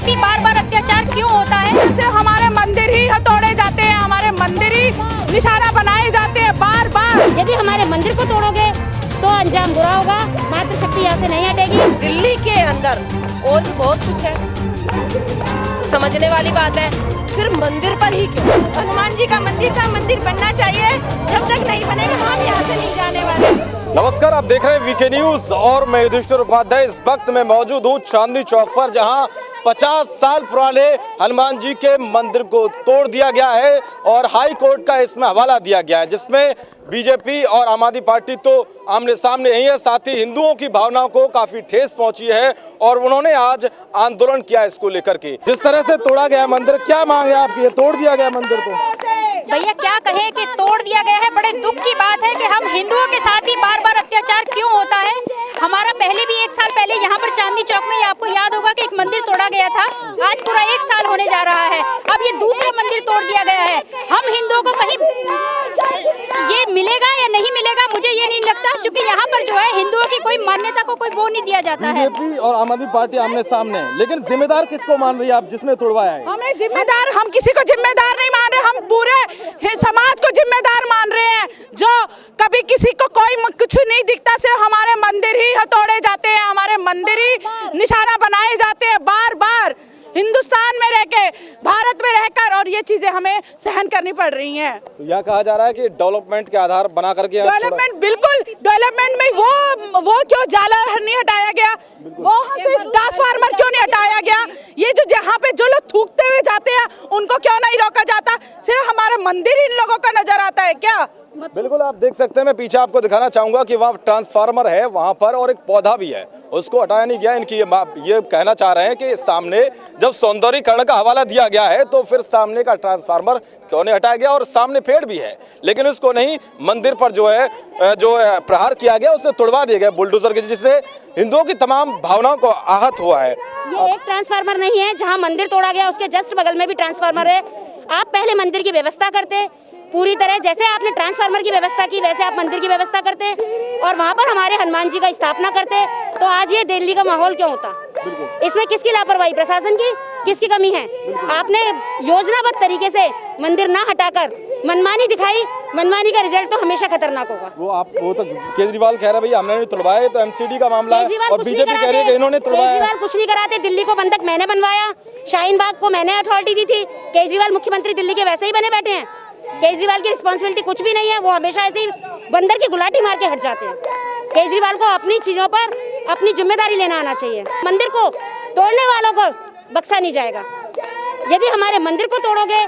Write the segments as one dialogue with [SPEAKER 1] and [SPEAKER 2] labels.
[SPEAKER 1] साथ ही बार बार अत्याचार क्यों होता है?
[SPEAKER 2] सिर्फ हमारे मंदिर ही तोड़े जाते हैं, हमारे मंदिर ही निशाना बनाए जाते हैं बार बार।
[SPEAKER 1] यदि हमारे मंदिर को तोड़ोगे तो अंजाम बुरा होगा, मातृशक्ति यहाँ से नहीं हटेगी।
[SPEAKER 3] दिल्ली के अंदर और भी बहुत कुछ है, समझने वाली बात है, फिर मंदिर पर ही क्यों?
[SPEAKER 1] हनुमान जी का मंदिर बनना चाहिए, जब तक नहीं बनेगा हम यहाँ से नहीं जाने वाले।
[SPEAKER 4] नमस्कार, आप देख रहे हैं वीके न्यूज और मैं युधिष्ठिर उपाध्याय। इस वक्त मैं मौजूद हूँ चांदनी चौक पर, जहां 50 साल पुराने हनुमान जी के मंदिर को तोड़ दिया गया है और हाई कोर्ट का इसमें हवाला दिया गया है, जिसमें बीजेपी और आम आदमी पार्टी तो आमने सामने ही है, साथ ही हिंदुओं की भावनाओं को काफी ठेस पहुंची है और उन्होंने आज आंदोलन किया इसको लेकर के। जिस तरह से तोड़ा गया मंदिर, क्या मांग है आपकी? ये तोड़ दिया गया मंदिर को
[SPEAKER 1] भैया क्या कहें कि तोड़ दिया गया है। बड़े दुख की बात है कि हम हिंदुओं के साथ ही बार बार अत्याचार क्यों होता है। हमारा पहले भी 1 साल पहले यहाँ पर चांदनी चौक में, आपको याद होगा कि एक मंदिर तोड़ा गया था। आज पूरा 1 साल होने जा रहा है, अब ये दूसरा मंदिर तोड़ दिया गया है। हम हिंदुओं को कहीं ये मिलेगा या नहीं मिलेगा मुझे ये नहीं लगता, क्योंकि यहाँ पर जो है हिंदुओं की कोई मान्यता को कोई वो नहीं दिया जाता है।
[SPEAKER 4] बीजेपी और आम आदमी पार्टी आमने सामने, लेकिन जिम्मेदार किसको मान रही है आप, जिसने तोड़वाया है?
[SPEAKER 2] हमें जिम्मेदार, हम किसी को जिम्मेदार नहीं मान रहे, हम पूरे समाज को जिम्मेदार मान रहे हैं। जो कभी किसी को कोई कुछ नहीं दिखता, सिर्फ हमारे मंदिर ही तोड़े जाते हैं, हमारे मंदिर ही निशाना बनाए जाते हैं बार बार। हिंदुस्तान में रहकर, भारत में रहकर, और ये चीजें हमें सहन करनी पड़ रही हैं।
[SPEAKER 4] तो यह कहा जा रहा है कि डेवलपमेंट के आधार बना करके
[SPEAKER 2] डेवलपमेंट, बिल्कुल डेवलपमेंट में वो क्यों जाला नहीं हटाया गया, वहाँ से ट्रांसफार्मर क्यों नहीं हटाया गया, ये जो जहाँ पे जो लोग थूकते हुए जाते हैं उनको क्यों नहीं रोका जाता? सिर्फ हमारा मंदिर इन लोगों का नजर आता है क्या?
[SPEAKER 4] बिल्कुल, आप देख सकते हैं, मैं पीछे आपको दिखाना चाहूंगा कि वहाँ ट्रांसफार्मर है वहाँ पर, और एक पौधा भी है, उसको हटाया नहीं गया। इनकी ये कहना चाह रहे हैं कि सामने जब सौंदर्यीकरण का हवाला दिया गया है तो फिर सामने का ट्रांसफार्मर क्यों नहीं हटाया गया, और सामने पेड़ भी है लेकिन उसको नहीं, मंदिर पर जो है प्रहार किया गया उसे तोड़वा दिया गया बुलडोजर के, जिससे हिंदुओं की तमाम भावनाओं को आहत हुआ है।
[SPEAKER 1] ये एक ट्रांसफार्मर नहीं है, जहाँ मंदिर तोड़ा गया उसके जस्ट बगल में भी ट्रांसफार्मर है। आप पहले मंदिर की व्यवस्था करते पूरी तरह, जैसे आपने ट्रांसफार्मर की व्यवस्था की वैसे आप मंदिर की व्यवस्था करते और वहाँ पर हमारे हनुमान जी का स्थापना करते, तो आज ये दिल्ली का माहौल क्यों होता? इसमें किसकी लापरवाही, प्रशासन की, किसकी कमी है? आपने योजनाबद्ध तरीके से मंदिर ना हटाकर मनमानी दिखाई, मनमानी का रिजल्ट तो हमेशा खतरनाक होगा।
[SPEAKER 4] वो तो केजरीवाल कह रहे भैया हमने नहीं तोड़वाया, तो एमसीडी का मामला है और बीजेपी कह रही है कि इन्होंने तोड़वाया।
[SPEAKER 1] केजरीवाल कुछ नहीं कराते, दिल्ली को बंधक मैंने बनवाया, शाहीन बाग को मैंने अथॉरिटी दी थी। केजरीवाल मुख्यमंत्री दिल्ली के वैसे ही बने बैठे हैं, केजरीवाल की रिस्पॉन्सिबिलिटी कुछ भी नहीं है, वो हमेशा ऐसे ही बंदर की गुलाटी मार के हट जाते हैं। केजरीवाल को अपनी चीजों पर अपनी जिम्मेदारी लेना आना चाहिए। मंदिर को तोड़ने वालों को बख्शा नहीं जाएगा। यदि हमारे मंदिर को तोड़ोगे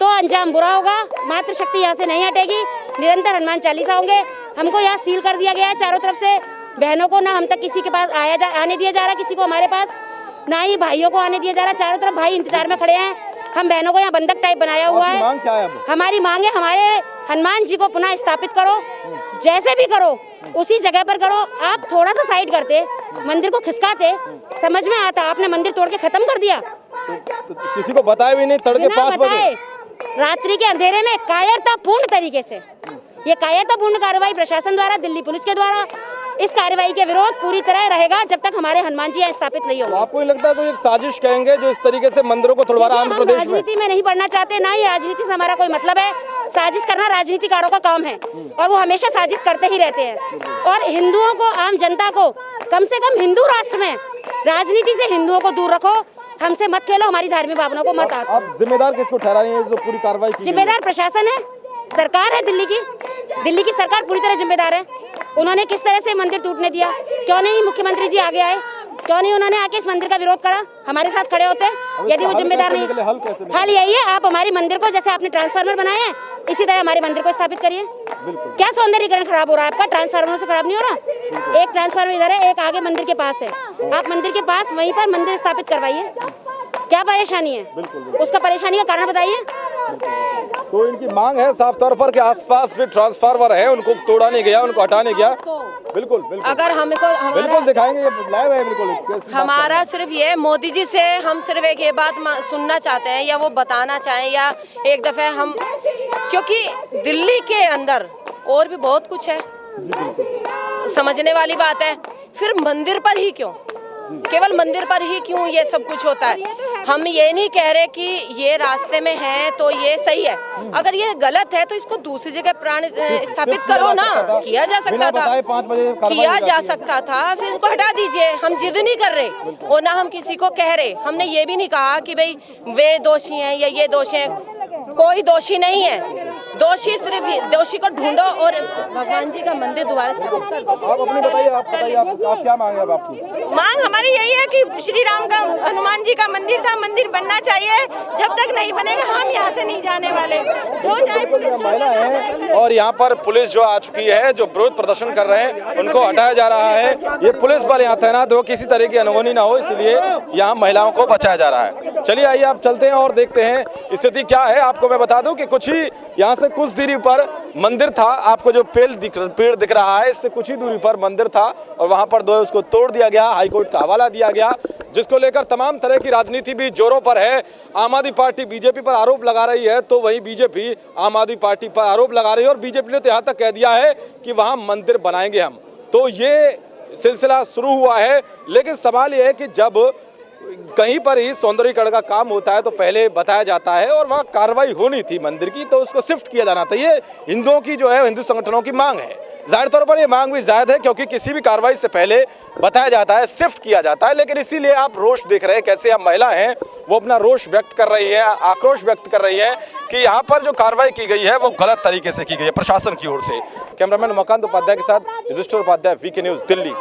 [SPEAKER 1] तो अंजाम बुरा होगा, मातृशक्ति यहाँ से नहीं हटेगी, निरंतर हनुमान चालीसा होंगे। हमको यहाँ सील कर दिया गया है चारों तरफ से, बहनों को ना हम तक किसी के पास आने दिया जा रहा, किसी को हमारे पास ना ही भाइयों को आने दिया जा रहा। चारों तरफ भाई इंतजार में खड़े हैं, हम बहनों को यहाँ बंधक टाइप बनाया हुआ है।
[SPEAKER 4] मांग क्या है अब?
[SPEAKER 1] हमारी मांग है, हमारे हनुमान जी को पुनः स्थापित करो, जैसे भी करो उसी जगह पर करो। आप थोड़ा सा साइड करते, मंदिर को खिसकाते, समझ में आता। आपने मंदिर तोड़ के खत्म कर दिया,
[SPEAKER 4] तो किसी को बताया भी नहीं, तड़के 5 बजे
[SPEAKER 1] रात्रि के अंधेरे में कायरतापूर्ण तरीके से। ये कायरतापूर्ण कार्रवाई प्रशासन द्वारा, दिल्ली पुलिस के द्वारा, इस कार्रवाई के विरोध पूरी तरह रहेगा जब तक हमारे हनुमान जी यहाँ स्थापित नहीं होंगे।
[SPEAKER 4] आपको नहीं लगता है कोई एक साजिश कहेंगे जो इस तरीके से मंदिरों को तोड़वा रहा है आंध्र प्रदेश में?
[SPEAKER 1] राजनीति में नहीं पढ़ना चाहते, ना ही राजनीति से हमारा कोई मतलब है। साजिश करना राजनीतिकारों का काम है और वो हमेशा साजिश करते ही रहते हैं। और हिंदुओं को, आम जनता को कम से कम हिंदू राष्ट्र में राजनीति से हिंदुओं को दूर रखो, हमसे मत खेलो, हमारी धार्मिक भावनाओं को मत आओ।
[SPEAKER 4] आप जिम्मेदार किसको ठहरा रही है जो पूरी कार्रवाई की?
[SPEAKER 1] जिम्मेदार प्रशासन है, सरकार है दिल्ली की सरकार पूरी तरह जिम्मेदार है। उन्होंने किस तरह से मंदिर टूटने दिया, क्यों नहीं मुख्यमंत्री जी आगे आए, क्यों नहीं उन्होंने आके इस मंदिर का विरोध करा, हमारे साथ खड़े होते हैं। यदि वो जिम्मेदार नहीं, हल यही है, आप हमारी मंदिर को, जैसे आपने ट्रांसफार्मर बनाए हैं इसी तरह हमारे मंदिर को स्थापित करिए। क्या सौंदर्यीकरण खराब हो रहा है आपका? ट्रांसफार्मर से खराब नहीं हो रहा। एक ट्रांसफार्मर इधर है, एक आगे मंदिर के पास है, आप मंदिर के पास वहीं पर मंदिर स्थापित करवाइए। क्या परेशानी है? उसका परेशानी का कारण बताइए।
[SPEAKER 4] तो इनकी मांग है साफ तौर पर कि आसपास भी ट्रांसफार्मर है, उनको तोड़ा नहीं गया, उनको हटा नहीं गया। बिल्कुल बिल्कुल,
[SPEAKER 3] अगर हमको
[SPEAKER 4] बिल्कुल दिखाएंगे, ये लाइव है बिल्कुल।
[SPEAKER 3] हमारा सिर्फ ये मोदी जी से हम सिर्फ एक ये बात सुनना चाहते हैं, या वो बताना चाहें, या एक दफे हम, क्योंकि दिल्ली के अंदर और भी बहुत कुछ है, समझने वाली बात है, फिर मंदिर पर ही क्यों? केवल मंदिर पर ही क्यों ये सब कुछ होता है? हम ये नहीं कह रहे कि ये रास्ते में है तो ये सही है, अगर ये गलत है तो इसको दूसरी जगह प्राण स्थापित करो ना, किया जा सकता था,
[SPEAKER 4] 5 बजे
[SPEAKER 3] किया जा सकता था, फिर इनको हटा दीजिए। हम जिद नहीं कर रहे और ना हम किसी को कह रहे, हमने ये भी नहीं कहा कि भाई वे दोषी हैं या ये दोषी हैं, कोई दोषी नहीं है। दोषी सिर्फ दोषी को ढूंढो और भगवान जी का मंदिर दोबारा स्थापित कर दो।
[SPEAKER 4] आप अपनी बताइए, आप क्या मांगे अब आपकी?
[SPEAKER 5] मांग हमारी यही है कि श्री राम का हनुमान जी का मंदिर था, मंदिर बनना चाहिए। जब तक नहीं बनेगा हम यहाँ से नहीं जाने वाले, जो चाहे पुलिस
[SPEAKER 4] महिला है। और यहाँ पर पुलिस जो आ चुकी है, जो विरोध प्रदर्शन कर रहे हैं उनको हटाया जा रहा है। ये पुलिस वाले यहाँ तैनात हो, किसी तरह की अनहोनी ना हो, इसलिए यहाँ महिलाओं को बचाया जा रहा है। चलिए आइए आप चलते हैं और देखते हैं स्थिति क्या है। आपको मैं बता दूं कि कुछ ही यहाँ से कुछ दूरी पर मंदिर था, आपको जो पेड़ दिख रहा है इससे कुछ ही दूरी पर मंदिर था और वहाँ पर जो है उसको तोड़ दिया गया, हाईकोर्ट का हवाला दिया गया, जिसको लेकर तमाम तरह की राजनीति भी जोरों पर है। आम आदमी पार्टी बीजेपी पर आरोप लगा रही है तो वहीं बीजेपी आम आदमी पार्टी पर आरोप लगा रही है और बीजेपी ने तो यहाँ तक कह दिया है कि वहाँ मंदिर बनाएंगे हम। तो ये सिलसिला शुरू हुआ है, लेकिन सवाल ये है कि जब कहीं पर ही सौंदर्यीकरण का काम होता है तो पहले बताया जाता है और वहाँ कार्रवाई होनी थी मंदिर की, तो उसको शिफ्ट किया जाना था। ये हिंदुओं की जो है, हिंदू संगठनों की मांग है। जाहिर तौर पर ये मांग भी जायज़ है क्योंकि किसी भी कार्रवाई से पहले बताया जाता है, शिफ्ट किया जाता है। लेकिन इसीलिए आप रोष देख रहे हैं, कैसे आप महिला हैं वो अपना रोष व्यक्त कर रही है, आक्रोश व्यक्त कर रही है कि यहाँ पर जो कार्रवाई की गई है वो गलत तरीके से की गई है प्रशासन की ओर से। कैमरामैन उमाकांत उपाध्याय के साथ युधिष्ठिर उपाध्याय, वीके न्यूज़, दिल्ली।